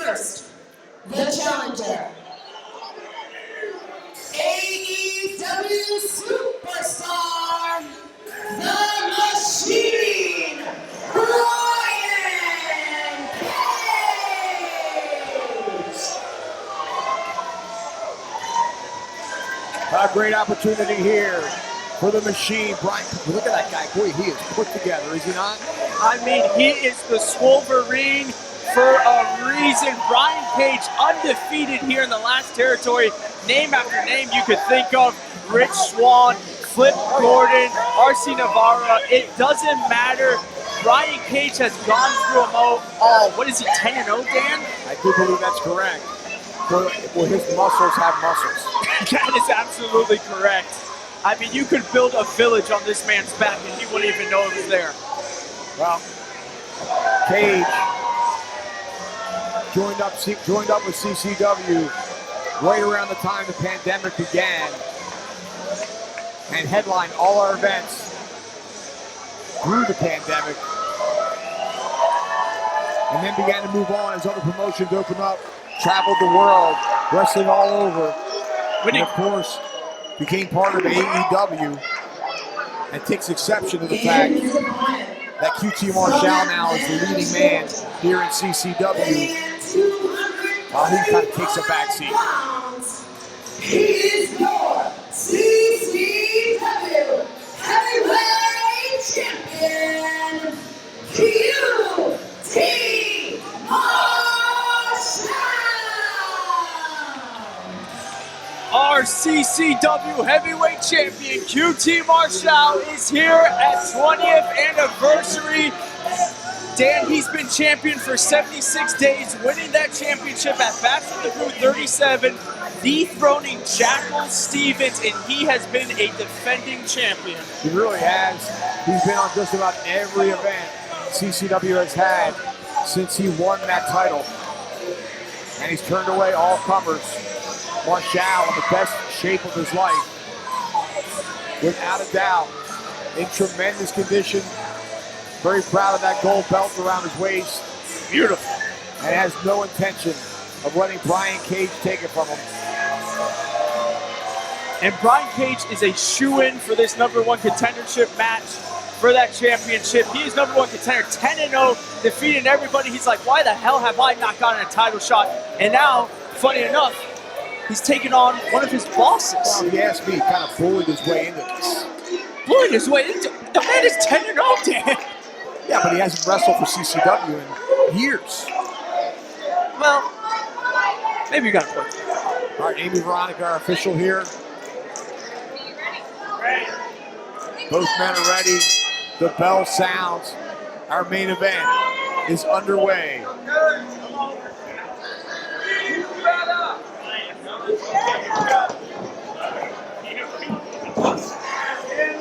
first, the challenger, AEW superstar, the Machine, Brian Cage. A great opportunity here for the Machine. Brian, look at that guy. Boy, he is put together, is he not? I mean, he is the Swolverine for a reason. Brian Cage undefeated here in the last territory. Name after name you could think of. Rich Swann, Flip Gordon, RC Navarro. It doesn't matter. Brian Cage has gone through them all. What is he, 10-0, Dan? I do believe that's correct. Well, his muscles have muscles. That is absolutely correct. I mean, you could build a village on this man's back and he wouldn't even know it was there. Well, Cage joined up with CCW right around the time the pandemic began and headlined all our events through the pandemic, and then began to move on as other promotions opened up, traveled the world, wrestling all over, and of course became part of AEW, and takes exception to the fact that QT Marshall now is the leading man here in CCW, while he kind of takes a backseat. He is your CCW Heavyweight Champion, QT Marshall. Our CCW Heavyweight Champion, QT Marshall, is here at 20th anniversary. Dan, he's been champion for 76 days, winning that championship at Bash of the Crew 37, dethroning Jackal Stevens, and he has been a defending champion. He really has. He's been on just about every event CCW has had since he won that title. And he's turned away all comers. Marshall in the best shape of his life, without a doubt, in tremendous condition. Very proud of that gold belt around his waist. Beautiful. And has no intention of letting Brian Cage take it from him. And Brian Cage is a shoo-in for this #1 contendership match for that championship. He is #1 contender, 10-0, defeating everybody. He's like, why the hell have I not gotten a title shot? And now, funny enough, he's taking on one of his bosses. Well, if you ask me, he kind of bullied his way into this. Bullied his way into the man is 10-0, Dan. Yeah, but he hasn't wrestled for CCW in years. Well, maybe you got a point. All right, Amy Veronica, our official here. Both men are ready. The bell sounds. Our main event is underway.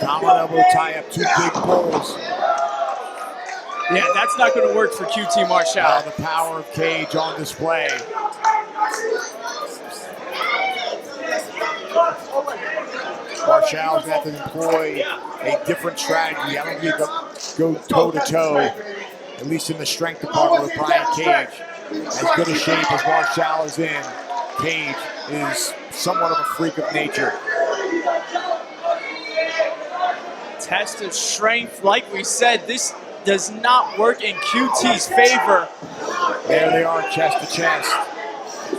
Collar elbow tie up, two big pulls. Yeah, that's not going to work for QT Marshall. Now the power of Cage on display. Marshall's going to have to employ a different strategy. I don't think he'll go toe-to-toe, at least in the strength department with Brian Cage. As good a shape as Marshall is in, Cage is somewhat of a freak of nature. Test of strength, like we said, this does not work in QT's favor. There they are, chest to chest.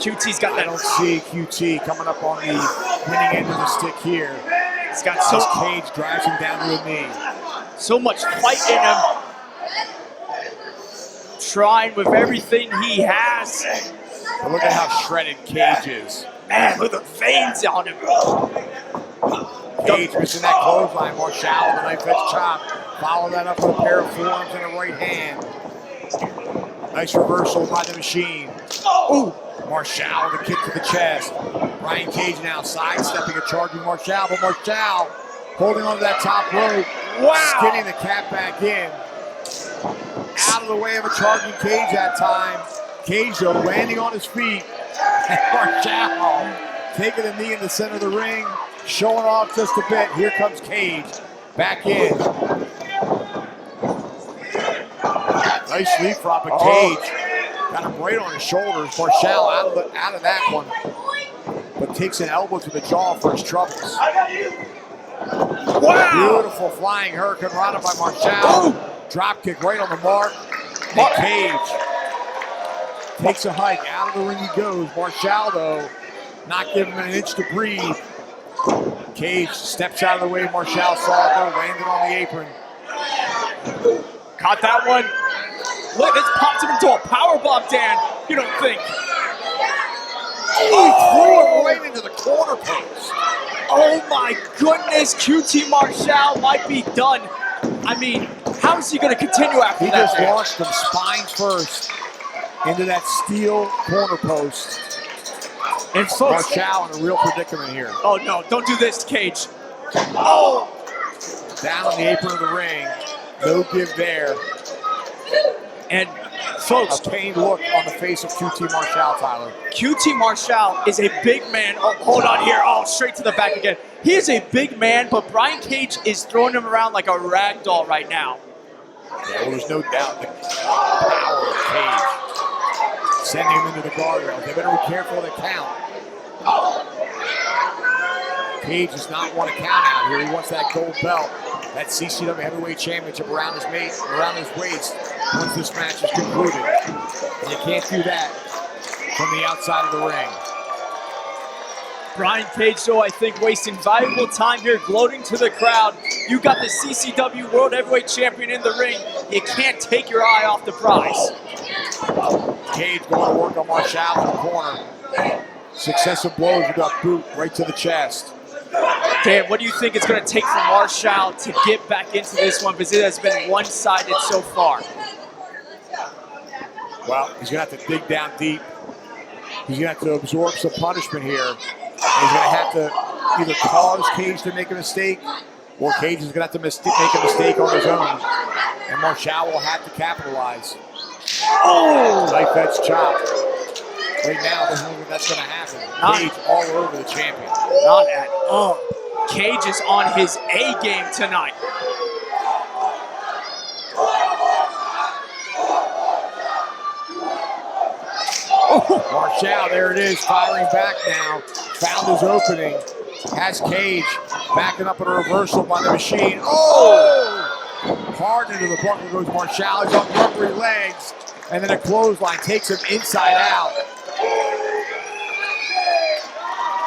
QT's got I that. don't see QT coming up on the winning end of the stick here. He's got so Cage drives him down to a knee. So much fight in him. Trying with everything he has. But look at how shredded Cage is. Man, look at the veins on him. Cage missing that clothesline. Marshall with a knife edge chop. Follow that up with a pair of forearms and a right hand. Nice reversal by the Machine. Ooh. Marshall with a kick to the chest. Brian Cage now sidestepping a charging Marshall, but Marshall holding onto that top rope. Wow. Skinning the cat back in. Out of the way of a charging Cage that time. Cage though landing on his feet. And Marshall taking a knee in the center of the ring, showing off just a bit. Here comes Cage back in. Nice leapfrog, but Cage Got him right on his shoulders. Marshall out of that one, but takes an elbow to the jaw for his troubles. Wow! Beautiful flying hurricane rana by Marshall. Drop kick right on the mark. And Cage takes a hike. Out of the ring he goes. Marshall, though, not giving him an inch to breathe. Cage steps out of the way. Marshall saw it, though, landed on the apron. Caught that one. Look, it's popped him into a powerbomb, Dan. You don't think? He threw him right into the corner post. Oh my goodness, QT Marshall might be done. I mean, how is he going to continue after He that? just launched him spine first into that steel corner post. And folks, Marshall in a real predicament here. oh no, don't do this, Cage. Oh! Down on the apron of the ring. No give there. And folks, A pained look on the face of QT Marshall, Tyler. QT Marshall is a big man. Oh, hold on here. Oh, straight to the back again. He is a big man, but Brian Cage is throwing him around like a rag doll right now. Yeah, well, there's no doubt the power of Cage. Sending him into the guardrails. They better be careful of the count. Cage does not want a count out here. He wants that gold belt, that CCW Heavyweight Championship around his waist once this match is concluded. And you can't do that from the outside of the ring. Brian Cage, though, I think, wasting valuable time here, gloating to the crowd. You got the CCW World Heavyweight Champion in the ring. You can't take your eye off the prize. Cage going to work on Marshall in the corner. Successive blows with that boot right to the chest. Dan, what do you think it's going to take for Marshall to get back into this one? Because it has been one-sided so far. Well, he's going to have to dig down deep. He's going to have to absorb some punishment here. And he's going to have to either cause Cage to make a mistake, or Cage is going to have to make a mistake on his own. And Marshall will have to capitalize. Oh! Knife edge chop. Right now, there's nothing that's going to happen. Cage all over the champion. Not at all. Cage is on his A game tonight. Oh. Marshall, there it is, firing back now. Found his opening. Has Cage backing up in a reversal by the machine. Oh! Hard into the buckle goes Marshall. He's on rubbery legs. And then a clothesline takes him inside out.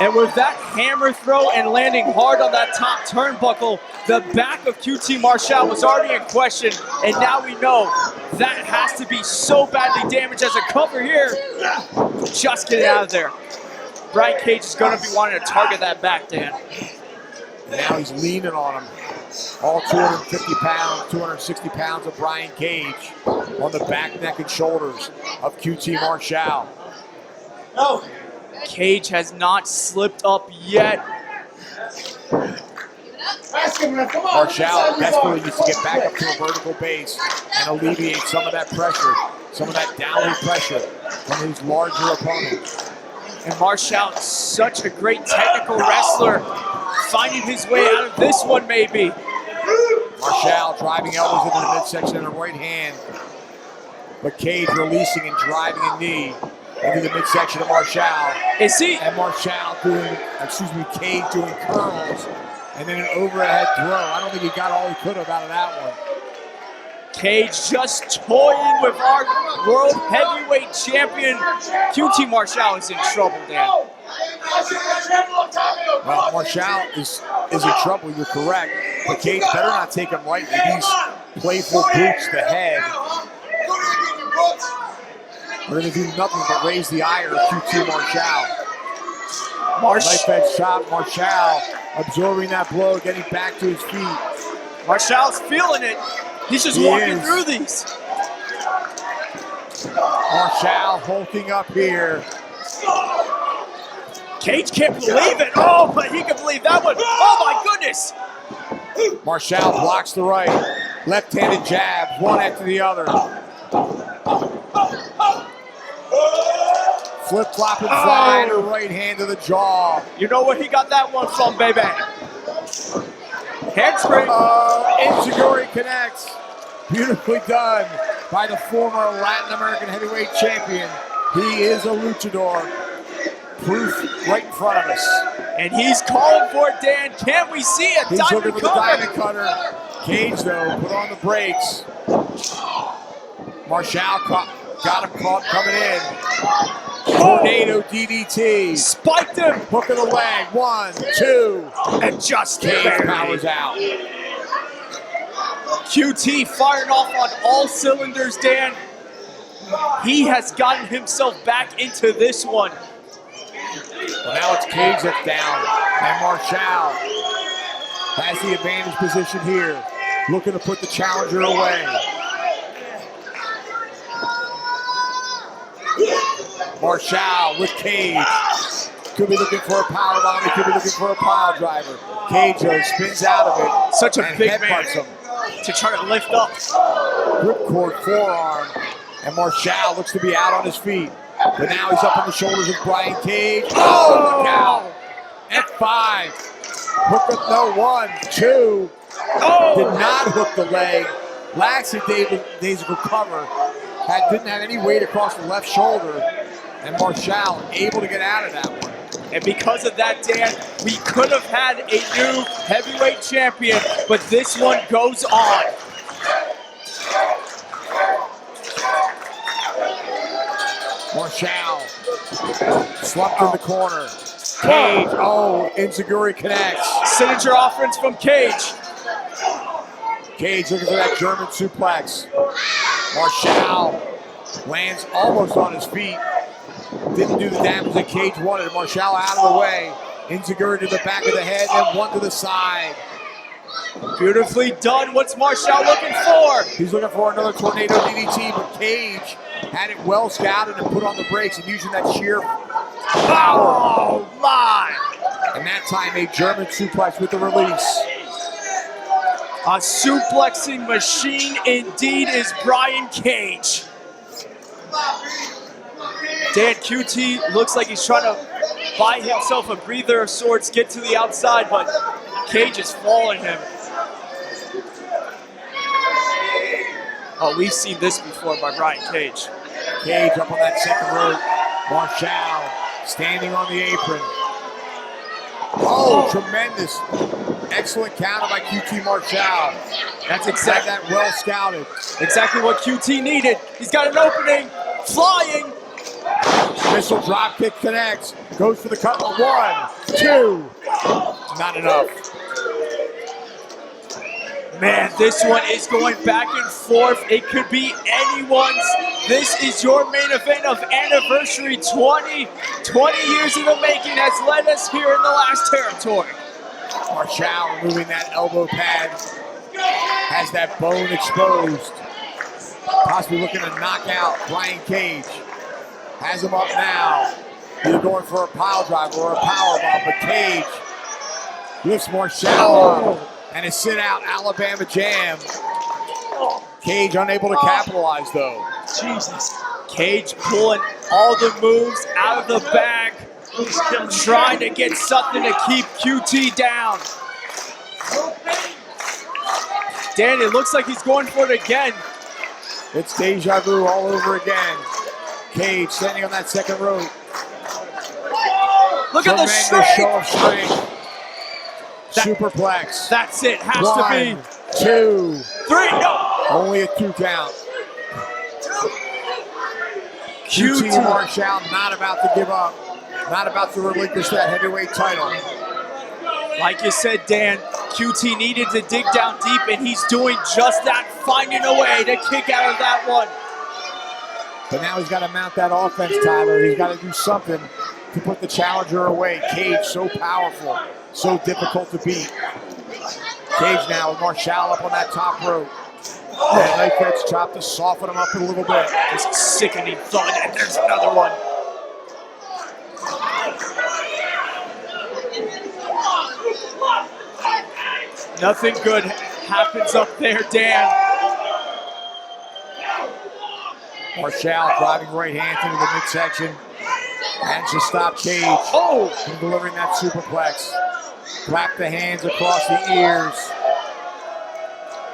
And with that hammer throw and landing hard on that top turnbuckle, the back of QT Marshall was already in question, and now we know that has to be so badly damaged as a cover here. Just get it out of there. Brian Cage is going to be wanting to target that back, Dan. Now he's leaning on him. All 250 pounds, 260 pounds of Brian Cage on the back, neck, and shoulders of QT Marshall. No. Cage has not slipped up yet. Marshall desperately needs to get back up to a vertical base and alleviate some of that pressure, some of that downward pressure from his larger opponent. And Marshall, such a great technical wrestler, finding his way out of this one maybe. Marshall driving elbows into the midsection and a right hand, but Cage releasing and driving a knee into the midsection of Marshall. Is he? And Marshall Cage doing curls and then an overhead throw. I don't think he got all he could have out of that one. Cage just toying with our World Heavyweight Champion. QT Marshall is in trouble, Dan. Well, Marshall is in trouble, you're correct. But Cage better not take him lightly. These playful boots to the head are going to do nothing but raise the ire of QT Marshall. Knife edge chop, Marshall absorbing that blow, getting back to his feet. Marshall's feeling it. He's just walking through these. Marshall hulking up here. Cage can't believe it. Oh, but he can believe that one. Oh my goodness. Marshall blocks the right. Left-handed jabs, one after the other. Flip-flop and flying a right hand to the jaw. You know where he got that one from, baby. Handspring. Enzuigiri connects. Beautifully done by the former Latin American heavyweight champion. He is a luchador. Proof right in front of us. And he's calling for it, Dan. Can we see a He's diamond looking for the cutter? diamond cutter. Cage, though, put on the brakes. Marshall got him caught coming in. Tornado DDT. Spiked him. Hook of the leg. 1, 2. And just Cage barely. powers out. QT firing off on all cylinders, Dan. He has gotten himself back into this one. Well, now it's Cage that's down. And Marshall has the advantage position here. Looking to put the challenger away. Marshall with Cage. Could be looking for a power bomb. He could be looking for a pile driver. Cage, though, spins out of it. Such a and big man headbutts him. to try to lift up. Ripcord forearm. And Marshall looks to be out on his feet. But now he's up on the shoulders of Brian Cage. Oh, look out. F5. Hook up, no, 1, 2. Oh! Did not hook the leg. Last days of recover. Didn't have any weight across the left shoulder. And Marshall able to get out of that one. And because of that, Dan, we could have had a new heavyweight champion, but this one goes on. Marshall slumped in the corner. Cage, oh, Enziguri connects. Signature offense from Cage. Cage looking for that German suplex. Marshall lands almost on his feet. Didn't do the damage that Cage wanted. Marshall out of the way. Enziguri to the back of the head, and 1 to the side. Beautifully done. What's Marshall looking for? He's looking for another tornado DDT, but Cage had it well scouted and put on the brakes and using that sheer power. Oh, my. And that time a German suplex with the release. A suplexing machine indeed is Brian Cage. Dan, QT looks like he's trying to buy himself a breather of sorts, get to the outside, but Cage is following him. Oh, we've seen this before by Brian Cage. Cage up on that second rope. Marshall standing on the apron. Oh, tremendous. Excellent counter by QT Marshall. That's exactly that well scouted. Exactly what QT needed. He's got an opening, flying. Missile drop kick connects. Goes for the cut. 1, 2. Not enough. Man, this one is going back and forth. It could be anyone's. This is your main event of anniversary 20 years in the making has led us here in the last territory. Marshall removing that elbow pad. Has that bone exposed. Possibly looking to knock out Brian Cage. Has him up now. Either going for a pile driver or a power bomb, but Cage lifts Marshall up. And a sit-out Alabama jam. Cage unable to capitalize, though. Jesus. Cage pulling all the moves out of the bag, trying to get something to keep QT down. Dan, it looks like he's going for it again. It's deja vu all over again. Cage standing on that second rope. Look at the Tremendous strength. show of strength. Superplex. That's it. Has 1, to be 2. 3. No. Only a 2 count. QT Marshall not about to give up. Not about to relinquish that heavyweight title. Like you said, Dan, QT needed to dig down deep, and he's doing just that, finding a way to kick out of that one. But now he's got to mount that offense, Tyler. He's got to do something to put the challenger away. Cage, so powerful, so difficult to beat. Cage now with Marshall up on that top rope. And knife edge chop to soften him up a little bit. Just sickening thud, and there's another one. Nothing good happens up there, Dan. Marshall driving right hand into the midsection. Managed to stop Cage from delivering that superplex. Clap the hands across the ears.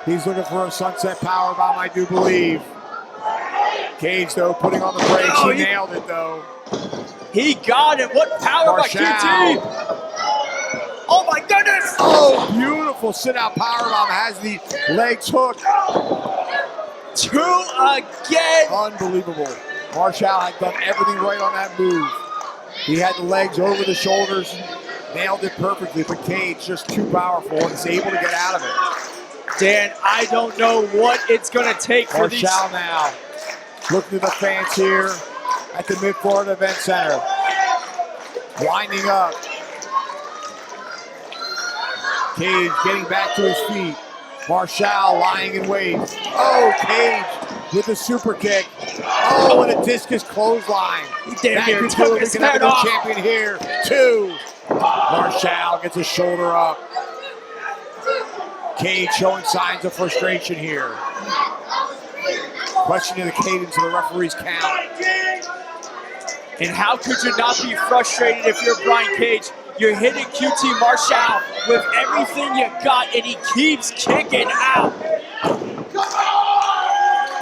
He's looking for a sunset powerbomb, I do believe. Cage, though, putting on the brakes. Oh, He nailed it, though. He got it. What power by QT. Oh, my goodness. Oh, beautiful sit-out powerbomb. Has the legs hooked. 2 again. Unbelievable. Marshall had done everything right on that move. He had the legs over the shoulders. Nailed it perfectly, but Cage just too powerful and is able to get out of it. Dan, I don't know what it's going to take for these. Marshall now. Looking at the fans here at the Mid-Florida Event Center. Winding up. Cage getting back to his feet. Marshall lying in wait. Oh, Cage with a super kick. Oh, and a discus clothesline. Damn near took his head off. Champion here. 2. Marshall gets his shoulder up. Cage showing signs of frustration here. Questioning the cadence of the referee's count. And how could you not be frustrated if you're Brian Cage? You're hitting QT Marshall with everything you got, and he keeps kicking out.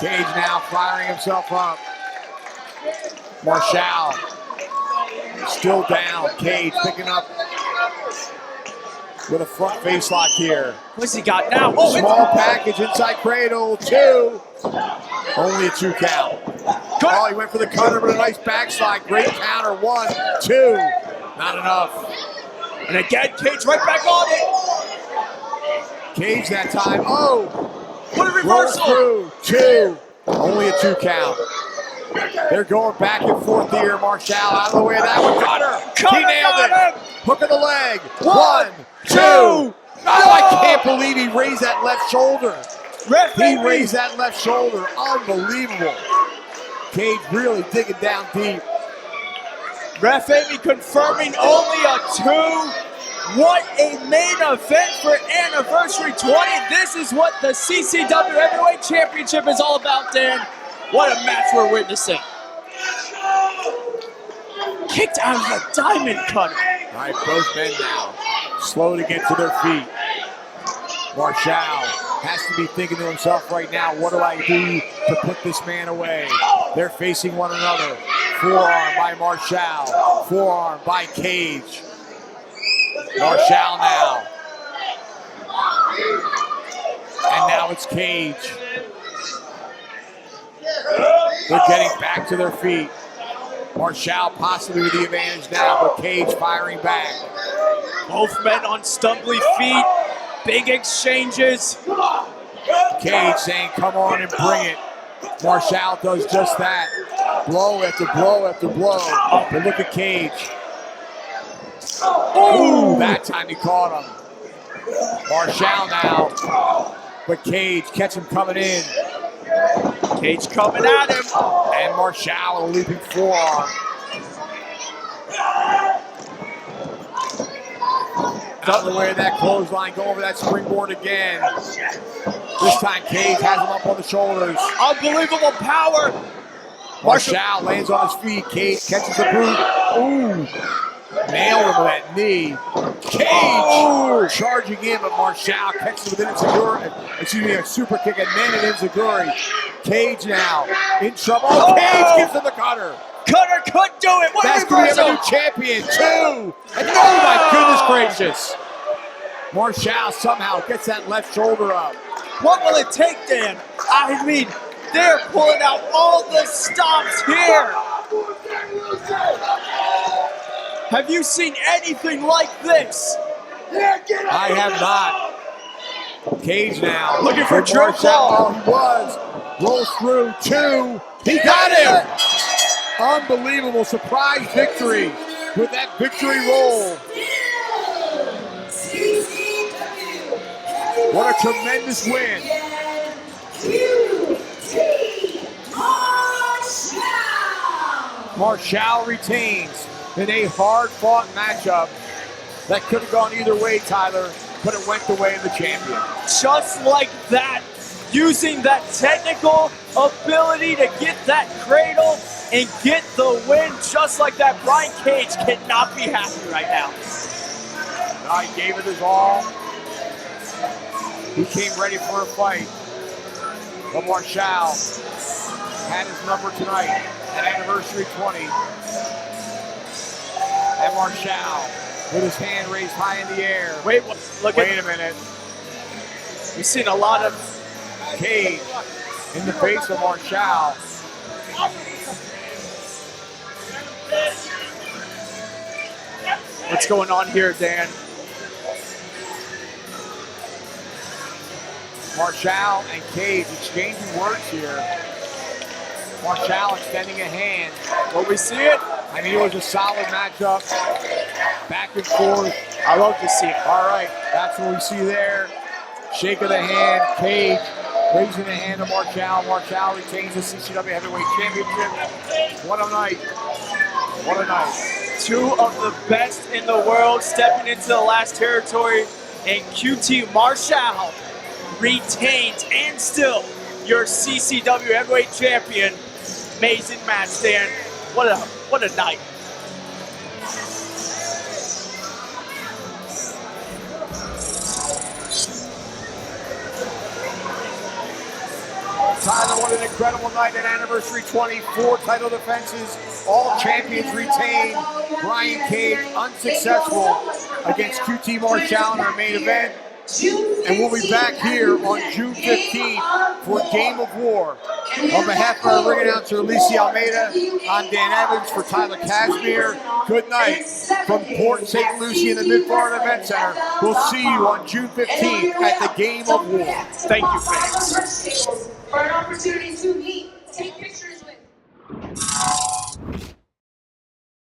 Cage now firing himself up. Marshall still down. Cage picking up with a front face lock here. What's he got now? Oh, small package inside cradle. 2. Only a 2 count. Oh, he went for the cutter, but a nice backslide. Great counter. 1, 2. Not enough. And again, Cage right back on it. Cage that time. Oh, what a reversal. Roll through. 2. Only a 2 count. They're going back and forth here. Marshall out of the way of that one. Cutter. He nailed it. Hook of the leg. 1, 2. Oh, I can't believe he raised that left shoulder. He raised that left shoulder. Unbelievable. Cage really digging down deep. Ref Amy confirming only a 2. What a main event for Anniversary 20. This is what the CCW Heavyweight Championship is all about, Dan. What a match we're witnessing. Kicked out of the diamond cutter. All right, both men now slow to get to their feet. Marshall has to be thinking to himself right now, what do I do to put this man away? They're facing one another. Forearm by Marshall. Forearm by Cage. Marshall now. And now it's Cage. They're getting back to their feet. Marshall possibly with the advantage now, but Cage firing back. Both men on stumbly feet. Big exchanges. Cage saying, come on and bring it. Marshall does just that. Blow after blow after blow. But look at Cage. Ooh, that time he caught him. Marshall now. But Cage catch him coming in. Cage coming at him. And Marshall a leaping forearm. Out of the way of that clothesline, go over that springboard again. This time Cage has him up on the shoulders. Unbelievable power. Marshall lands on his feet. Cage catches the boot. Ooh. Nailed him with that knee. Cage charging in, but Marshall catches him with an enziguri. Excuse me, a super kick and then an enziguri. Cage now in trouble. Oh, Cage gives him the cutter. Cutter could do it. What That's going to be a new champion, 2. And oh my goodness gracious. Marshall somehow gets that left shoulder up. What will it take, Dan? I mean, they're pulling out all the stops here. Have you seen anything like this? I have not. Cage now. Looking for Drew Claw. He was. Rolls through 2. He got him. Unbelievable surprise victory with that victory roll. What a tremendous win. Marshall retains in a hard-fought matchup that could have gone either way, Tyler, but it went the way of the champion. Just like that, using that technical ability to get that cradle and get the win just like that. Brian Cage cannot be happy right now. He gave it his all. He came ready for a fight. But Marshall had his number tonight at Anniversary 20. And Marshall with his hand raised high in the air. Wait a minute. We've seen a lot of Cage in the face of Marshall. what's going on here, Dan. Marshall and Cage exchanging words here. Marshall extending a hand. Will we see it? I mean, it was a solid matchup. Back and forth. I love to see it. All right, that's what we see there. Shake of the hand. Cage raising the hand of Marshall. Marshall retains the CCW Heavyweight Championship. What a night. What a night. Two of the best in the world stepping into the last territory, and QT Marshall retains and still your CCW Heavyweight Champion. Amazing match, Dan. What a night. Tyler, what an incredible night at Anniversary 24. Title defenses, all champions retained. Brian Cage unsuccessful against QT Marshall in our main event. And we'll be back here on June 15th for Game of War. On behalf of our ring announcer, Lucie Almeida, I'm Dan Evans for Tyler Casimir. Good night from Port St. Lucie in the Mid-Florida Event Center. We'll see you on June 15th at the Game of War. Thank you, fans.